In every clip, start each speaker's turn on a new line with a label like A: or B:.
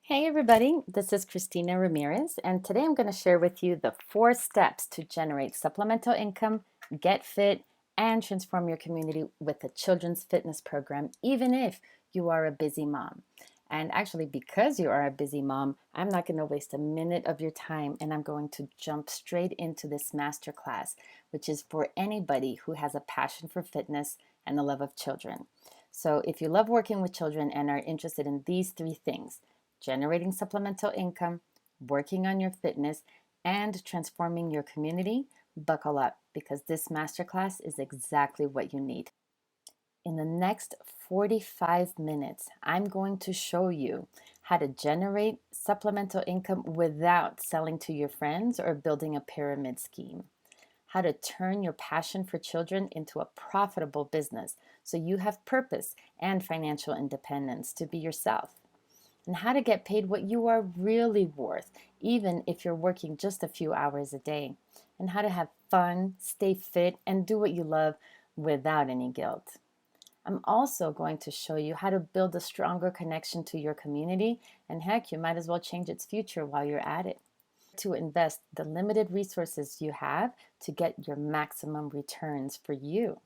A: Hey everybody, this is Cristina Ramirez, and today I'm going to share with you the 4 steps to generate supplemental income, get fit, and transform your community with a children's fitness program, even if you are a busy mom. And actually, because you are a busy mom, I'm not going to waste a minute of your time, and I'm going to jump straight into this masterclass, which is for anybody who has a passion for fitness and the love of children. So if you love working with children and are interested in these 3 things, generating supplemental income, working on your fitness, and transforming your community, buckle up because this masterclass is exactly what you need. In the next 45 minutes, I'm going to show you how to generate supplemental income without selling to your friends or building a pyramid scheme. How to turn your passion for children into a profitable business so you have purpose and financial independence to be yourself, and how to get paid what you are really worth, even if you're working just a few hours a day, and how to have fun, stay fit, and do what you love without any guilt. I'm also going to show you how to build a stronger connection to your community, and heck, you might as well change its future while you're at it. To invest the limited resources you have to get your maximum returns for you,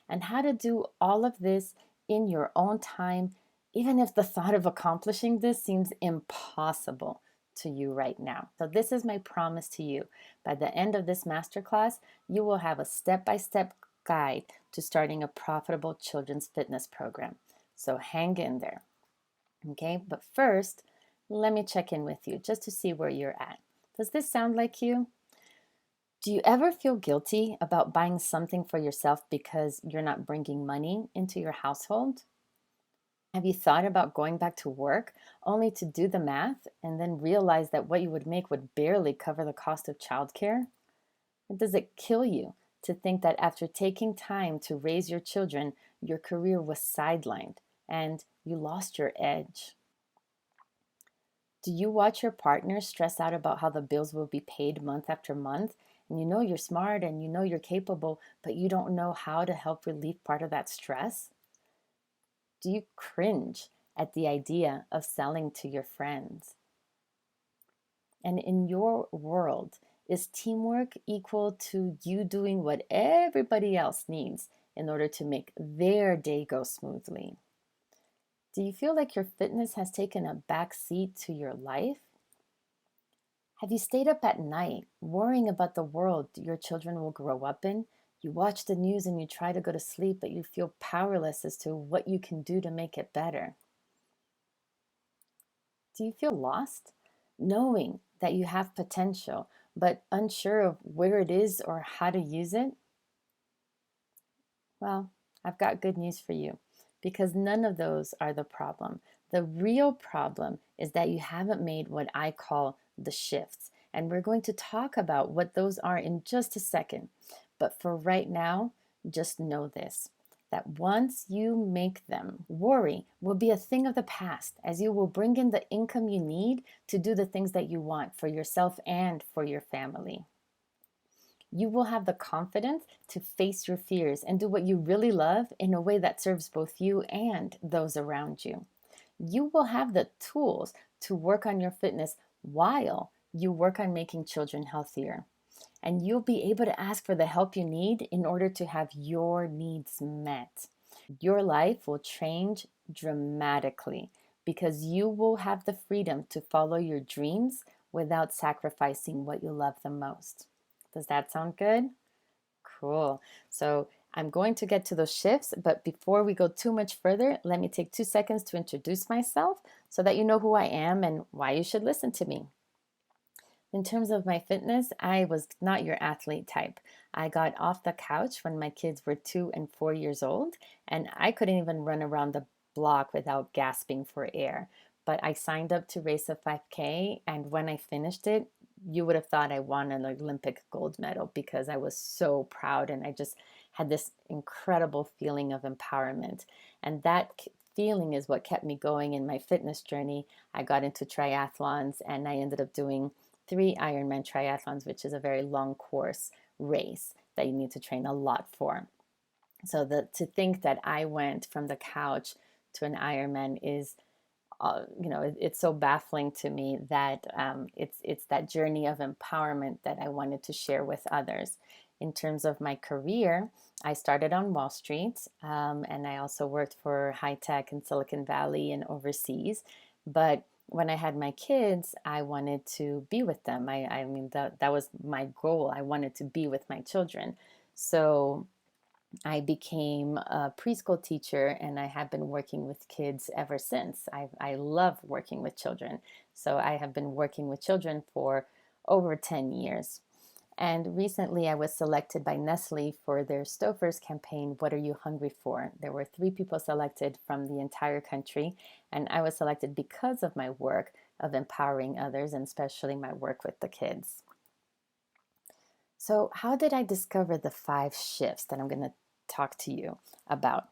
A: and how to do all of this in your own time, even if the thought of accomplishing this seems impossible to you right now. So, this is my promise to you. By the end of this masterclass, you will have a step by step guide to starting a profitable children's fitness program. So, hang in there. Okay, but first, let me check in with you just to see where you're at. Does this sound like you? Do you ever feel guilty about buying something for yourself because you're not bringing money into your household? Have you thought about going back to work only to do the math and then realize that what you would make would barely cover the cost of childcare? Or does it kill you to think that after taking time to raise your children, your career was sidelined and you lost your edge? Do you watch your partner stress out about how the bills will be paid month after month? And you know you're smart and you know you're capable, but you don't know how to help relieve part of that stress? Do you cringe at the idea of selling to your friends? And in your world, is teamwork equal to you doing what everybody else needs in order to make their day go smoothly? Do you feel like your fitness has taken a back seat to your life? Have you stayed up at night worrying about the world your children will grow up in? You watch the news and you try to go to sleep, but you feel powerless as to what you can do to make it better. Do you feel lost, knowing that you have potential, but unsure of where it is or how to use it? Well, I've got good news for you because none of those are the problem. The real problem is that you haven't made what I call the shifts. And we're going to talk about what those are in just a second. But for right now, just know this, that once you make them, worry will be a thing of the past, as you will bring in the income you need to do the things that you want for yourself and for your family. You will have the confidence to face your fears and do what you really love in a way that serves both you and those around you. You will have the tools to work on your fitness while you work on making children healthier. And you'll be able to ask for the help you need in order to have your needs met. Your life will change dramatically because you will have the freedom to follow your dreams without sacrificing what you love the most. Does that sound good? Cool. So I'm going to get to those shifts, but before we go too much further, let me take 2 seconds to introduce myself so that you know who I am and why you should listen to me. In terms of my fitness, I was not your athlete type. I got off the couch when my kids were 2 and 4 years old, and I couldn't even run around the block without gasping for air. But I signed up to race a 5K, and when I finished it, you would have thought I won an Olympic gold medal because I was so proud and I just had this incredible feeling of empowerment. And that feeling is what kept me going in my fitness journey. I got into triathlons and I ended up doing 3 Ironman triathlons, which is a very long course race that you need to train a lot for. So to think that I went from the couch to an Ironman is it's so baffling to me that it's that journey of empowerment that I wanted to share with others. In terms of my career, I started on Wall Street, and I also worked for high tech in Silicon Valley and overseas. But when I had my kids, I wanted to be with them. I mean, that was my goal. I wanted to be with my children. So I became a preschool teacher, and I have been working with kids ever since. I love working with children. So I have been working with children for over 10 years. And recently I was selected by Nestle for their Stouffer's campaign, What Are You Hungry For? There were 3 people selected from the entire country, and I was selected because of my work of empowering others, and especially my work with the kids. So, how did I discover the 5 shifts that I'm going to talk to you about?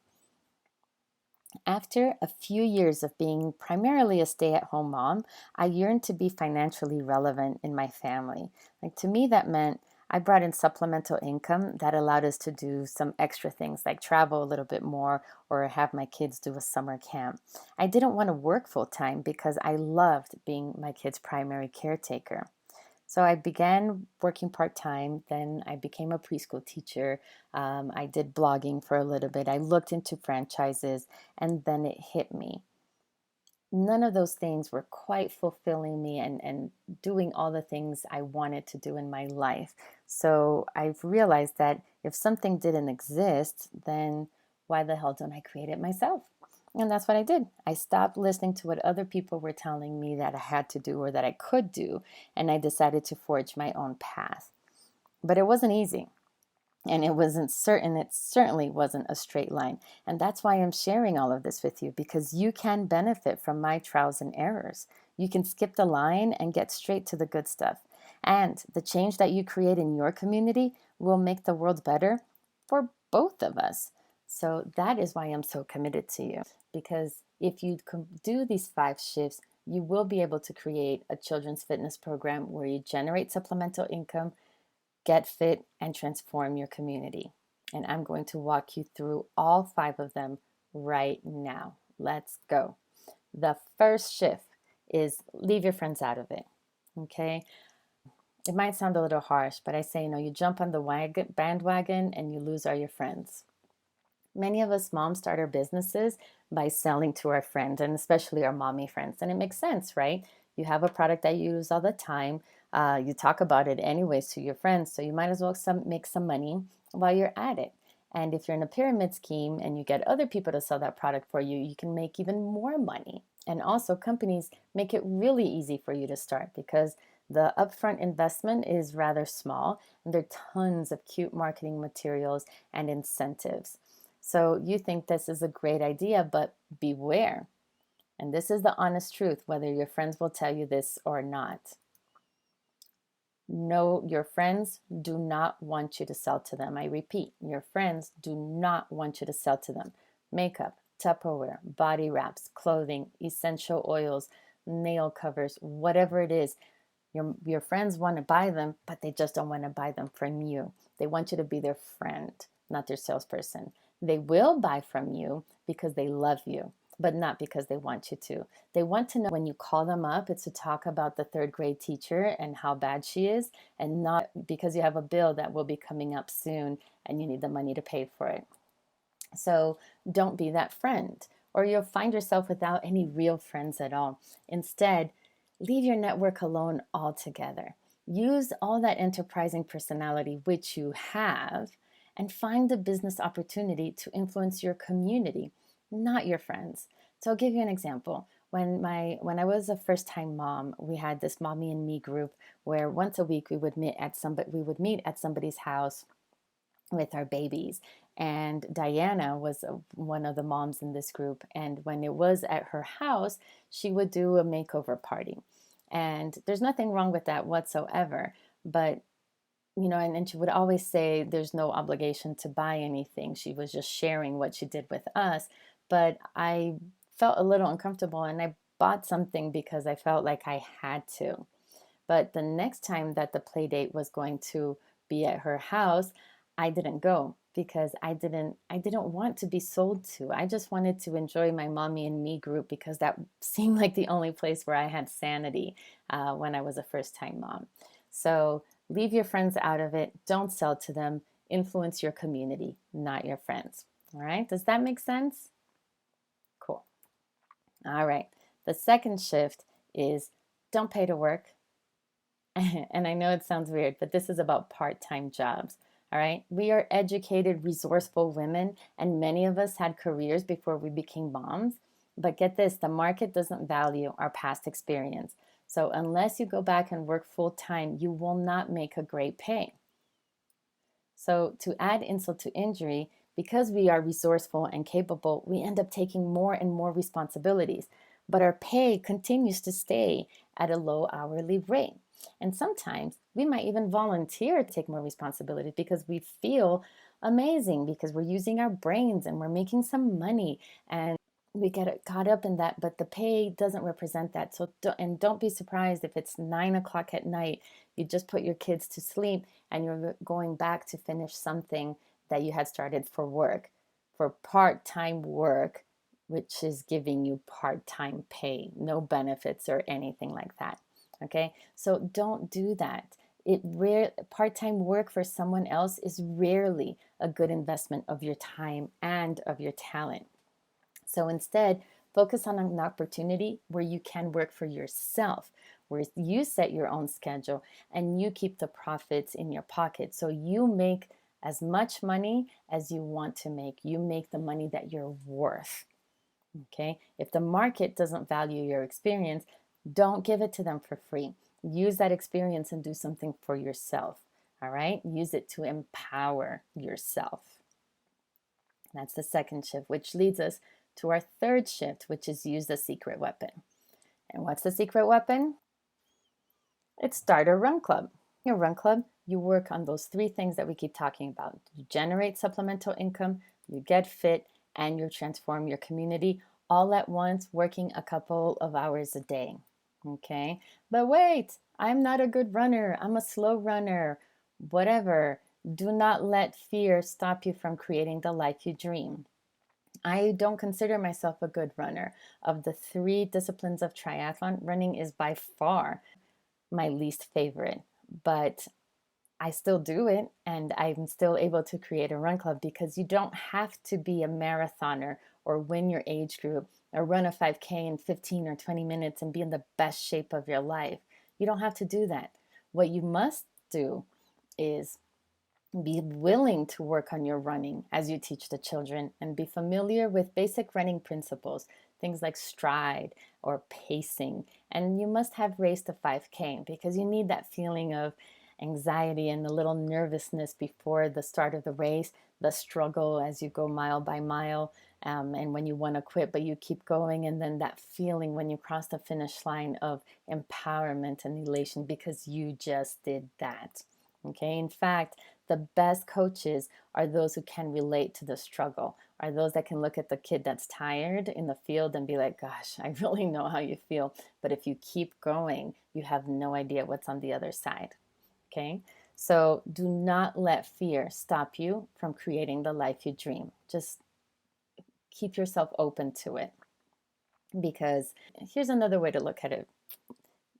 A: After a few years of being primarily a stay at home mom, I yearned to be financially relevant in my family. Like, to me, that meant I brought in supplemental income that allowed us to do some extra things like travel a little bit more or have my kids do a summer camp. I didn't want to work full time because I loved being my kids' primary caretaker. So I began working part time. Then I became a preschool teacher. I did blogging for a little bit. I looked into franchises, and then it hit me. None of those things were quite fulfilling me and doing all the things I wanted to do in my life. So I've realized that if something didn't exist, then why the hell don't I create it myself? And that's what I did. I stopped listening to what other people were telling me that I had to do or that I could do, and I decided to forge my own path. But it wasn't easy. And it certainly wasn't a straight line. And that's why I'm sharing all of this with you, because you can benefit from my trials and errors. You can skip the line and get straight to the good stuff. And the change that you create in your community will make the world better for both of us. So that is why I'm so committed to you, because if you do these 5 shifts, you will be able to create a children's fitness program where you generate supplemental income, get fit, and transform your community. And I'm going to walk you through all 5 of them right now. Let's go. The first shift is leave your friends out of it. Okay? It might sound a little harsh, but I say, you jump on the bandwagon and you lose all your friends. Many of us moms start our businesses by selling to our friends, and especially our mommy friends. And it makes sense, right? You have a product that you use all the time. You talk about it anyways to your friends, so you might as well make some money while you're at it. And if you're in a pyramid scheme and you get other people to sell that product for you, you can make even more money. And also, companies make it really easy for you to start because the upfront investment is rather small, and there are tons of cute marketing materials and incentives. So you think this is a great idea, but beware. And this is the honest truth, whether your friends will tell you this or not. No, your friends do not want you to sell to them. I repeat, your friends do not want you to sell to them. Makeup, Tupperware, body wraps, clothing, essential oils, nail covers, whatever it is. Your friends want to buy them, but they just don't want to buy them from you. They want you to be their friend, not their salesperson. They will buy from you because they love you, but not because they want you to. They want to know when you call them up, it's to talk about the 3rd grade teacher and how bad she is, and not because you have a bill that will be coming up soon and you need the money to pay for it. So don't be that friend, or you'll find yourself without any real friends at all. Instead, leave your network alone altogether. Use all that enterprising personality which you have and find a business opportunity to influence your community, not your friends. So I'll give you an example. When I was a first-time mom, we had this Mommy and Me group where once a week we would meet at somebody's house with our babies. And Diana was one of the moms in this group. And when it was at her house, she would do a makeover party. And there's nothing wrong with that whatsoever. But, and she would always say there's no obligation to buy anything. She was just sharing what she did with us. But I felt a little uncomfortable and I bought something because I felt like I had to. But the next time that the play date was going to be at her house, I didn't go because I didn't want to be sold to. I just wanted to enjoy my mommy and me group because that seemed like the only place where I had sanity when I was a first-time mom. So leave your friends out of it. Don't sell to them. Influence your community, not your friends. All right, does that make sense? Cool. All right, the second shift is don't pay to work. And I know it sounds weird, but this is about part-time jobs. All right. We are educated, resourceful women, and many of us had careers before we became moms. But get this, the market doesn't value our past experience. So unless you go back and work full time, you will not make a great pay. So to add insult to injury, because we are resourceful and capable, we end up taking more and more responsibilities. But our pay continues to stay at a low hourly rate. And sometimes we might even volunteer to take more responsibility because we feel amazing because we're using our brains and we're making some money and we get caught up in that, but the pay doesn't represent that. So, don't be surprised if it's 9 o'clock at night, you just put your kids to sleep and you're going back to finish something that you had started for work, for part-time work, which is giving you part-time pay, no benefits or anything like that. Okay, so don't do that. Part-time work for someone else is rarely a good investment of your time and of your talent. So instead, focus on an opportunity where you can work for yourself, where you set your own schedule and you keep the profits in your pocket. So you make as much money as you want to make. You make the money that you're worth. Okay? If the market doesn't value your experience, don't give it to them for free. Use that experience and do something for yourself. All right? Use it to empower yourself. That's the second shift, which leads us to our third shift, which is use the secret weapon. And what's the secret weapon? It's start a run club. Your run club, you work on those three things that we keep talking about. You generate supplemental income, you get fit, and you transform your community all at once, working a couple of hours a day. Okay? But wait, I'm not a good runner. I'm a slow runner. Whatever. Do not let fear stop you from creating the life you dream. I don't consider myself a good runner. Of the three disciplines of triathlon, running is by far my least favorite, but I still do it and I'm still able to create a run club because you don't have to be a marathoner or win your age group or run a 5K in 15 or 20 minutes and be in the best shape of your life. You don't have to do that. What you must do is be willing to work on your running as you teach the children and be familiar with basic running principles, things like stride or pacing. And you must have raced a 5K because you need that feeling of anxiety and a little nervousness before the start of the race, the struggle as you go mile by mile, and when you want to quit, but you keep going, and then that feeling when you cross the finish line of empowerment and elation because you just did that. Okay, in fact, the best coaches are those who can relate to the struggle, are those that can look at the kid that's tired in the field and be like, gosh, I really know how you feel. But if you keep going, you have no idea what's on the other side. Okay, so do not let fear stop you from creating the life you dream. Just keep yourself open to it. Because here's another way to look at it.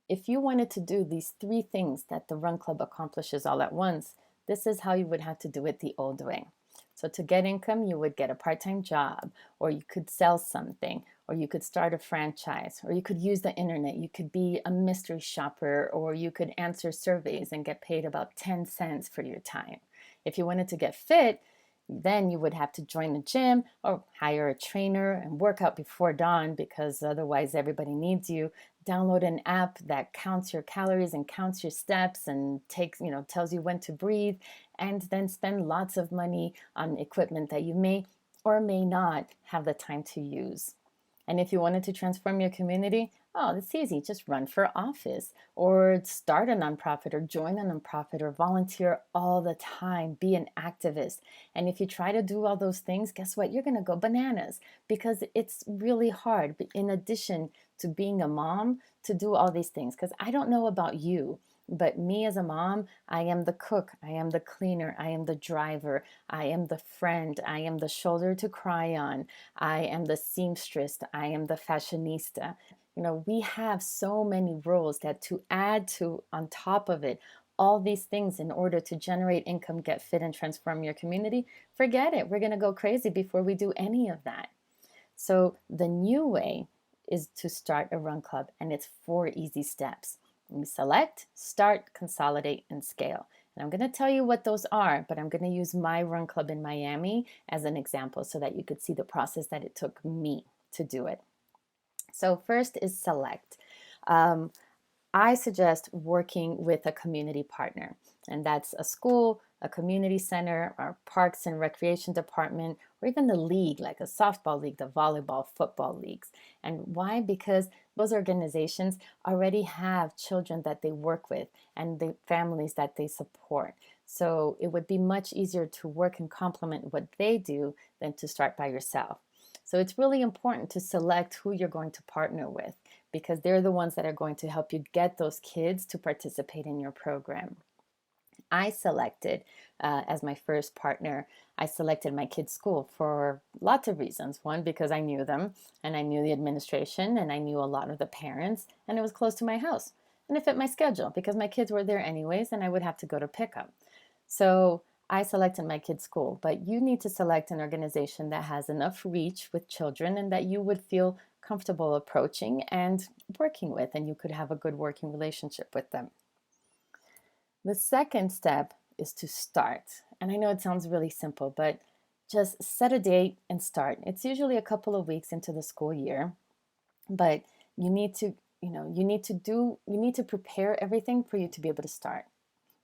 A: If you wanted to do these three things that the Run Club accomplishes all at once, this is how you would have to do it the old way. So to get income, you would get a part-time job, or you could sell something, or you could start a franchise, or you could use the internet. You could be a mystery shopper, or you could answer surveys and get paid about 10 cents for your time. If you wanted to get fit, then you would have to join the gym or hire a trainer and work out before dawn because otherwise everybody needs you. Download an app that counts your calories and counts your steps and tells you when to breathe, and then spend lots of money on equipment that you may or may not have the time to use. And if you wanted to transform your community, oh, it's easy. Just run for office or start a nonprofit or join a nonprofit or volunteer all the time. Be an activist. And if you try to do all those things, guess what? You're going to go bananas because it's really hard. But in addition to being a mom, to do all these things. Because I don't know about you, but me as a mom, I am the cook, I am the cleaner, I am the driver, I am the friend, I am the shoulder to cry on, I am the seamstress, I am the fashionista. We have so many roles that to add to on top of it, all these things in order to generate income, get fit, and transform your community, forget it. We're going to go crazy before we do any of that. So the new way is to start a run club, and it's 4 easy steps. You select, start, consolidate, and scale. And I'm going to tell you what those are, but I'm going to use my run club in Miami as an example so that you could see the process that it took me to do it. So first is select. I suggest working with a community partner, and that's a school, a community center, our parks and recreation department, or even the league, like a softball league, the volleyball, football leagues. And why? Because those organizations already have children that they work with and the families that they support. So it would be much easier to work and complement what they do than to start by yourself. So it's really important to select who you're going to partner with, because they're the ones that are going to help you get those kids to participate in your program. I selected, as my first partner, I selected my kids' school for lots of reasons. One, because I knew them and I knew the administration and I knew a lot of the parents, and it was close to my house. And it fit my schedule because my kids were there anyways and I would have to go to pickup. So I selected my kids' school, but you need to select an organization that has enough reach with children and that you would feel comfortable approaching and working with, and you could have a good working relationship with them. The second step is to start. And I know it sounds really simple, but just set a date and start. It's usually a couple of weeks into the school year, but you need to, you need to prepare everything for you to be able to start.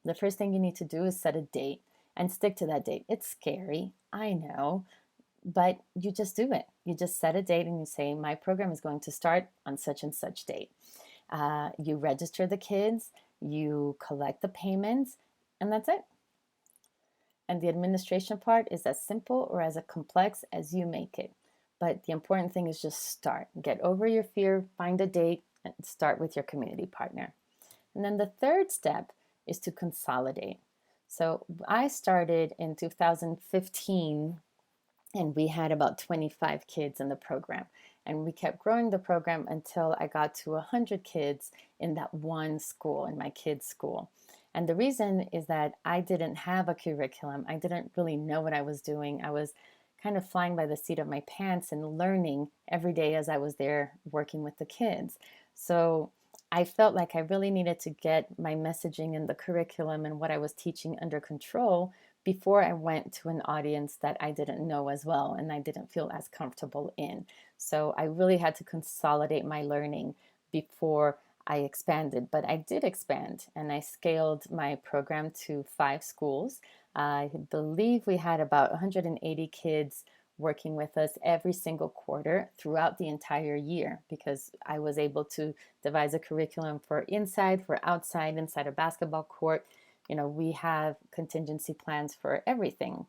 A: The first thing you need to do is set a date and stick to that date. It's scary, I know, but you just do it. You just set a date and you say, my program is going to start on such and such date. You register the kids, you collect the payments, and that's it. And the administration part is as simple or as complex as you make it. But the important thing is just start. Get over your fear, find a date, and start with your community partner. And then the third step is to consolidate. So I started in 2015 and we had about 25 kids in the program. And we kept growing the program until I got to 100 kids in that one school, in my kids' school. And the reason is that I didn't have a curriculum. I didn't really know what I was doing. I was kind of flying by the seat of my pants and learning every day as I was there working with the kids. So I felt like I really needed to get my messaging and the curriculum and what I was teaching under control before I went to an audience that I didn't know as well and I didn't feel as comfortable in. So I really had to consolidate my learning before I expanded, but I did expand and I scaled my program to 5 schools. I believe we had about 180 kids working with us every single quarter throughout the entire year because I was able to devise a curriculum for inside, for outside, inside a basketball court. We have contingency plans for everything.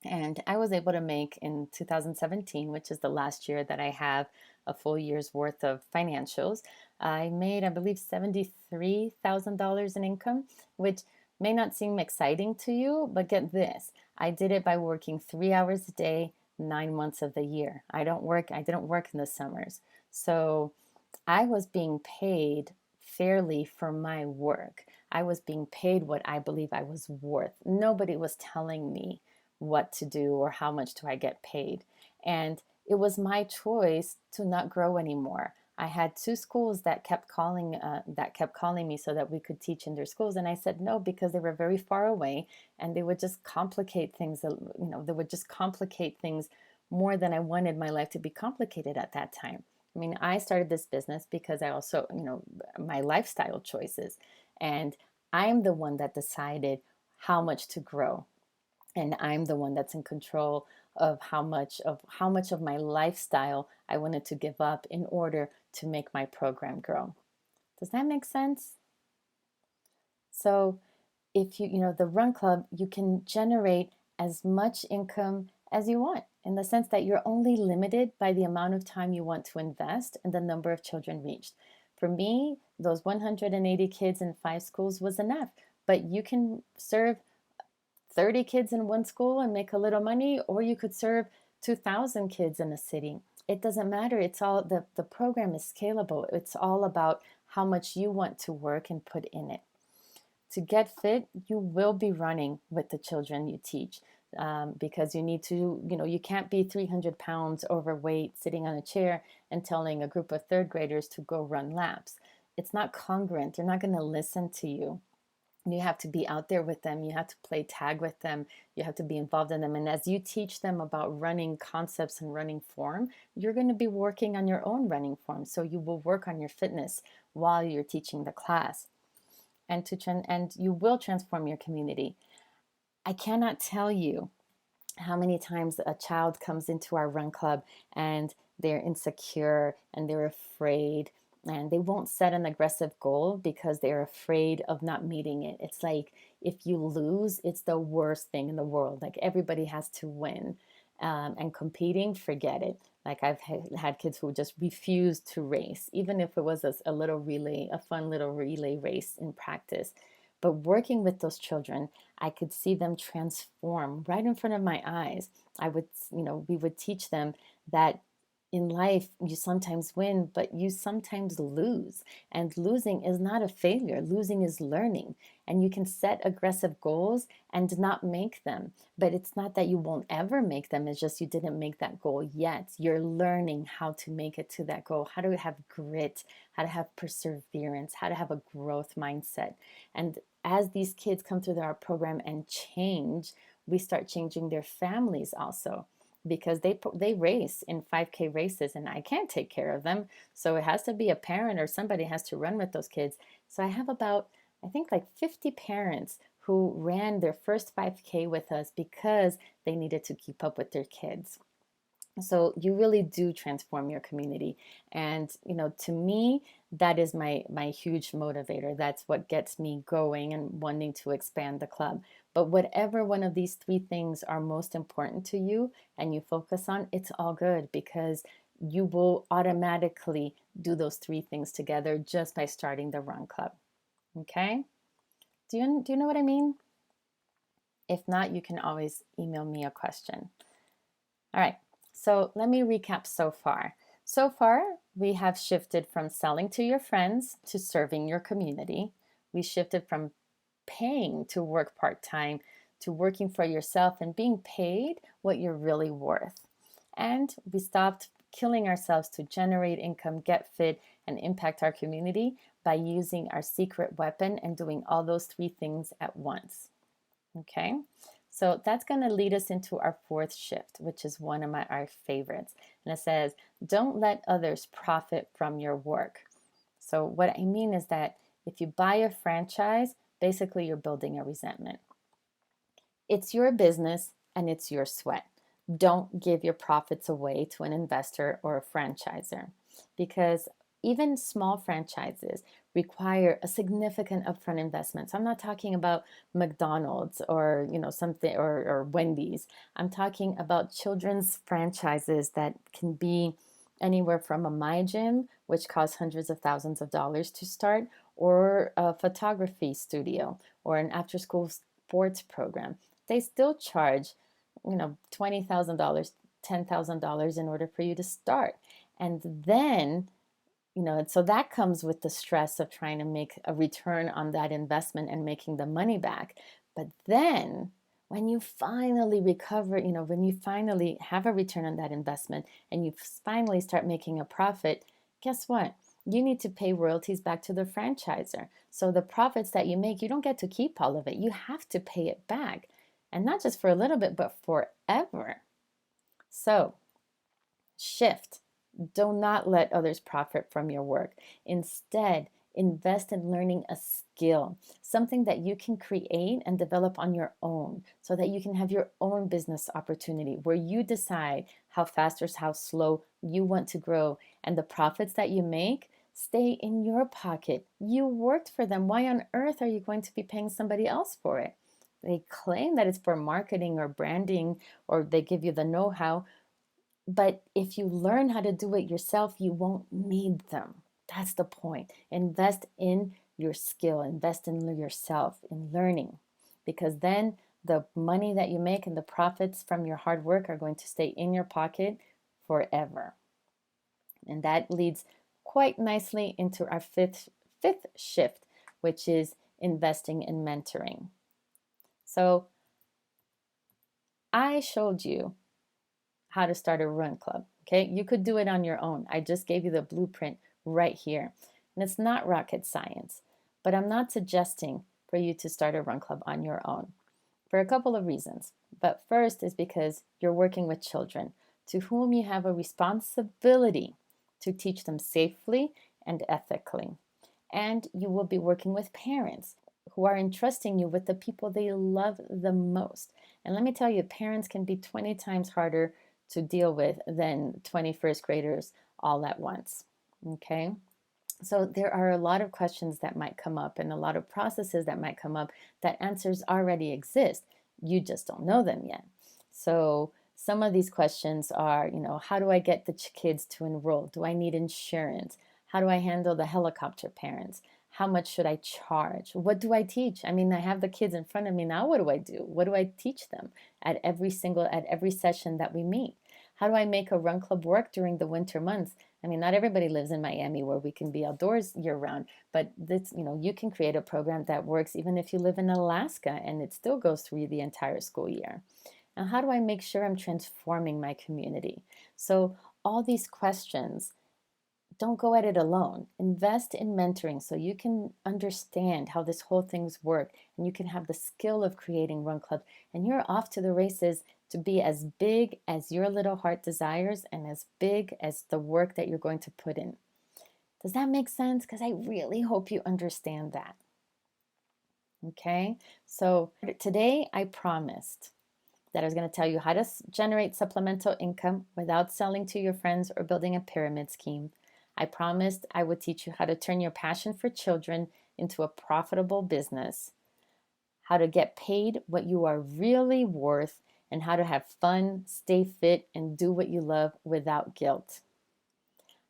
A: And I was able to make in 2017, which is the last year that I have a full year's worth of financials, I made, I believe, $73,000 in income, which may not seem exciting to you, but get this. I did it by working 3 hours a day, 9 months of the year. I didn't work in the summers. So I was being paid fairly for my work. I was being paid what I believe I was worth. Nobody was telling me what to do or how much do I get paid. And it was my choice to not grow anymore. I had 2 schools that kept calling me so that we could teach in their schools, and I said no because they were very far away and they would just complicate things. They would just complicate things more than I wanted my life to be complicated at that time. I mean, I started this business because I also, my lifestyle choices, and I'm the one that decided how much to grow, and I'm the one that's in control of how much of my lifestyle I wanted to give up in order to make my program grow. Does that make sense? So if the Run Club, you can generate as much income as you want, in the sense that you're only limited by the amount of time you want to invest and the number of children reached. For me, those 180 kids in 5 schools was enough, but you can serve 30 kids in one school and make a little money, or you could serve 2,000 kids in a city. It doesn't matter. It's all the program is scalable. It's all about how much you want to work and put in it. To get fit, you will be running with the children you teach, because you need to, you can't be 300 pounds overweight sitting on a chair and telling a group of third graders to go run laps. It's not congruent. They're not going to listen to you. You have to be out there with them. You have to play tag with them. You have to be involved in them. And as you teach them about running concepts and running form, you're going to be working on your own running form. So you will work on your fitness while you're teaching the class. And you will transform your community. I cannot tell you how many times a child comes into our run club and they're insecure and they're afraid, and they won't set an aggressive goal because they're afraid of not meeting it. It's like, if you lose, it's the worst thing in the world. Like, everybody has to win. And competing, forget it. Like, I've had kids who just refuse to race, even if it was a little relay, a fun little relay race in practice. But working with those children, I could see them transform right in front of my eyes. We would teach them that in life, you sometimes win, but you sometimes lose. And losing is not a failure. Losing is learning. And you can set aggressive goals and not make them. But it's not that you won't ever make them. It's just you didn't make that goal yet. You're learning how to make it to that goal, how to have grit, how to have perseverance, how to have a growth mindset. And as these kids come through our program and change, we start changing their families also, because they race in 5K races and I can't take care of them. So it has to be a parent or somebody has to run with those kids. So I have about, I think, like 50 parents who ran their first 5K with us because they needed to keep up with their kids. So you really do transform your community. And, to me, that is my huge motivator. That's what gets me going and wanting to expand the club. But whatever one of these 3 things are most important to you and you focus on, it's all good, because you will automatically do those 3 things together just by starting the run club. Okay? Do you know what I mean? If not, you can always email me a question. All right. So let me recap so far. So far, we have shifted from selling to your friends to serving your community. We shifted from paying to work part-time to working for yourself and being paid what you're really worth. And we stopped killing ourselves to generate income, get fit, and impact our community by using our secret weapon and doing all those 3 things at once. Okay? So that's going to lead us into our 4th shift, which is one of our favorites. And it says, don't let others profit from your work. So what I mean is that if you buy a franchise, basically you're building a resentment. It's your business and it's your sweat. Don't give your profits away to an investor or a franchisor, because even small franchises require a significant upfront investment. So I'm not talking about McDonald's or something or Wendy's. I'm talking about children's franchises that can be anywhere from a My Gym, which costs hundreds of thousands of dollars to start, or a photography studio or an after-school sports program. They still charge $20,000, $10,000 in order for you to start. And then so that comes with the stress of trying to make a return on that investment and making the money back. But then when you finally recover, when you finally have a return on that investment and you finally start making a profit, guess what? You need to pay royalties back to the franchisor. So the profits that you make, you don't get to keep all of it. You have to pay it back. And not just for a little bit, but forever. So shift. Do not let others profit from your work. Instead, invest in learning a skill, something that you can create and develop on your own, so that you can have your own business opportunity where you decide how fast or how slow you want to grow, and the profits that you make stay in your pocket. You worked for them. Why on earth are you going to be paying somebody else for it? They claim that it's for marketing or branding, or they give you the know-how. But if you learn how to do it yourself, you won't need them. That's the point. Invest in your skill, invest in yourself, in learning, because then the money that you make and the profits from your hard work are going to stay in your pocket forever. And that leads quite nicely into our fifth shift, which is investing in mentoring. So I showed you how to start a run club. Okay, you could do it on your own. I just gave you the blueprint right here. And it's not rocket science, but I'm not suggesting for you to start a run club on your own for a couple of reasons. But first is because you're working with children to whom you have a responsibility to teach them safely and ethically. And you will be working with parents who are entrusting you with the people they love the most. And let me tell you, parents can be 20 times harder to deal with than 21st graders all at once. Okay? So there are a lot of questions that might come up and a lot of processes that might come up that answers already exist. You just don't know them yet. So some of these questions are, how do I get the kids to enroll? Do I need insurance? How do I handle the helicopter parents? How much should I charge? What do I teach? I mean, I have the kids in front of me now. What do I do? What do I teach them at every session that we meet? How do I make a run club work during the winter months? I mean, not everybody lives in Miami where we can be outdoors year round, but this, you can create a program that works even if you live in Alaska and it still goes through the entire school year. Now, how do I make sure I'm transforming my community? So all these questions, don't go at it alone. Invest in mentoring so you can understand how this whole thing's work and you can have the skill of creating run clubs, and you're off to the races to be as big as your little heart desires and as big as the work that you're going to put in. Does that make sense? Because I really hope you understand that. Okay, so today I promised that I was going to tell you how to generate supplemental income without selling to your friends or building a pyramid scheme. I promised I would teach you how to turn your passion for children into a profitable business, how to get paid what you are really worth, and how to have fun, stay fit, and do what you love without guilt.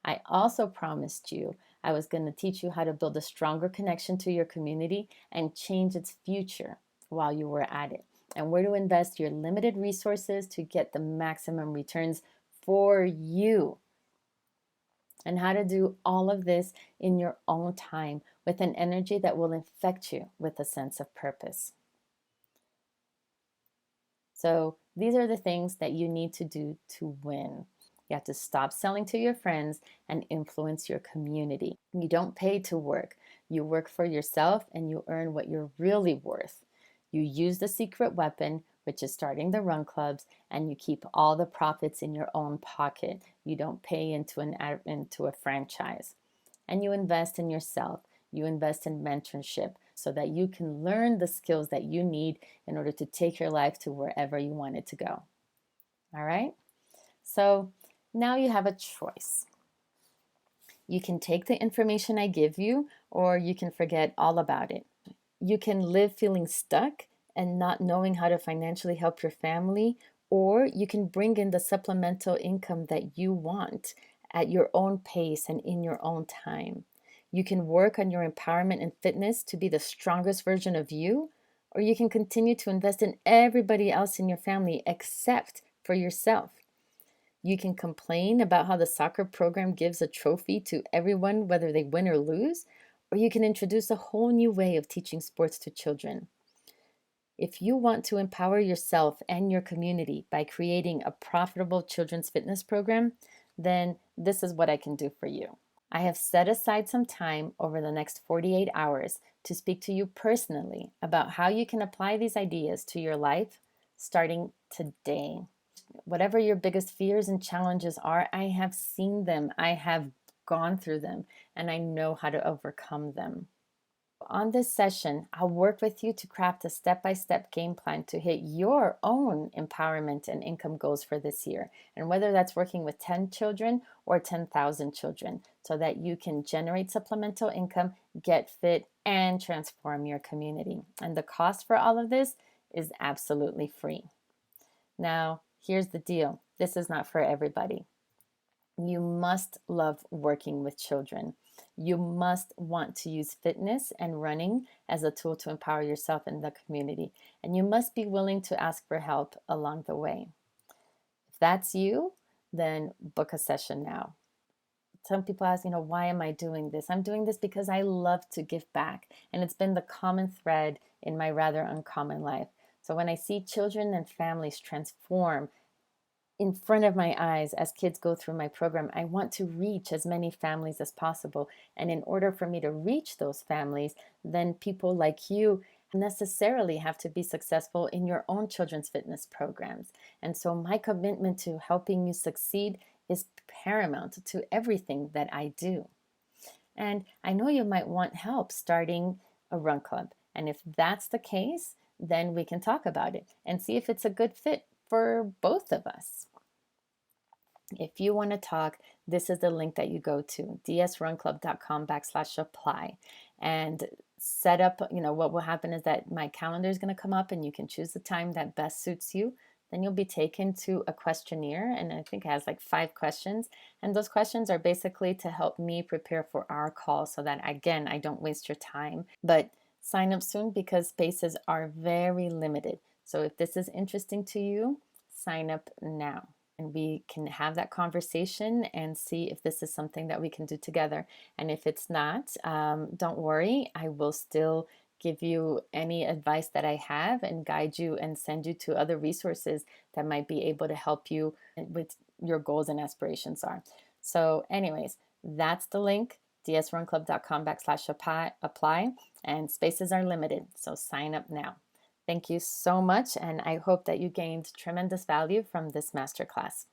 A: I also promised you I was going to teach you how to build a stronger connection to your community and change its future while you were at it, and where to invest your limited resources to get the maximum returns for you, and how to do all of this in your own time with an energy that will infect you with a sense of purpose. So these are the things that you need to do to win. You have to stop selling to your friends and influence your community. You don't pay to work. You work for yourself and you earn what you're really worth. You use the secret weapon, which is starting the run clubs, and you keep all the profits in your own pocket. You don't pay into a franchise. And you invest in yourself. You invest in mentorship so that you can learn the skills that you need in order to take your life to wherever you want it to go. All right? So now you have a choice. You can take the information I give you, or you can forget all about it. You can live feeling stuck and not knowing how to financially help your family, or you can bring in the supplemental income that you want at your own pace and in your own time. You can work on your empowerment and fitness to be the strongest version of you, or you can continue to invest in everybody else in your family except for yourself. You can complain about how the soccer program gives a trophy to everyone, whether they win or lose, or you can introduce a whole new way of teaching sports to children. If you want to empower yourself and your community by creating a profitable children's fitness program, then this is what I can do for you. I have set aside some time over the next 48 hours to speak to you personally about how you can apply these ideas to your life starting today. Whatever your biggest fears and challenges are, I have seen them, I have gone through them, and I know how to overcome them. On this session, I'll work with you to craft a step-by-step game plan to hit your own empowerment and income goals for this year, and whether that's working with 10 children or 10,000 children, so that you can generate supplemental income, get fit, and transform your community. And the cost for all of this is absolutely free. Now, here's the deal. This is not for everybody. You must love working with children. You must want to use fitness and running as a tool to empower yourself and the community. And you must be willing to ask for help along the way. If that's you, then book a session now. Some people ask, why am I doing this? I'm doing this because I love to give back. And it's been the common thread in my rather uncommon life. So when I see children and families transform in front of my eyes as kids go through my program, I want to reach as many families as possible. And in order for me to reach those families, then people like you necessarily have to be successful in your own children's fitness programs. And so my commitment to helping you succeed is paramount to everything that I do. And I know you might want help starting a run club. And if that's the case, then we can talk about it and see if it's a good fit for both of us. If you want to talk, this is the link that you go to, dsrunclub.com/apply, and set up, what will happen is that my calendar is going to come up and you can choose the time that best suits you. Then you'll be taken to a questionnaire, and I think it has like 5 questions. And those questions are basically to help me prepare for our call so that, again, I don't waste your time. But sign up soon because spaces are very limited. So if this is interesting to you, sign up now. And we can have that conversation and see if this is something that we can do together. And if it's not, don't worry, I will still give you any advice that I have and guide you and send you to other resources that might be able to help you with your goals and aspirations are. So anyways, that's the link, dsrunclub.com/apply, and spaces are limited. So sign up now. Thank you so much, and I hope that you gained tremendous value from this masterclass.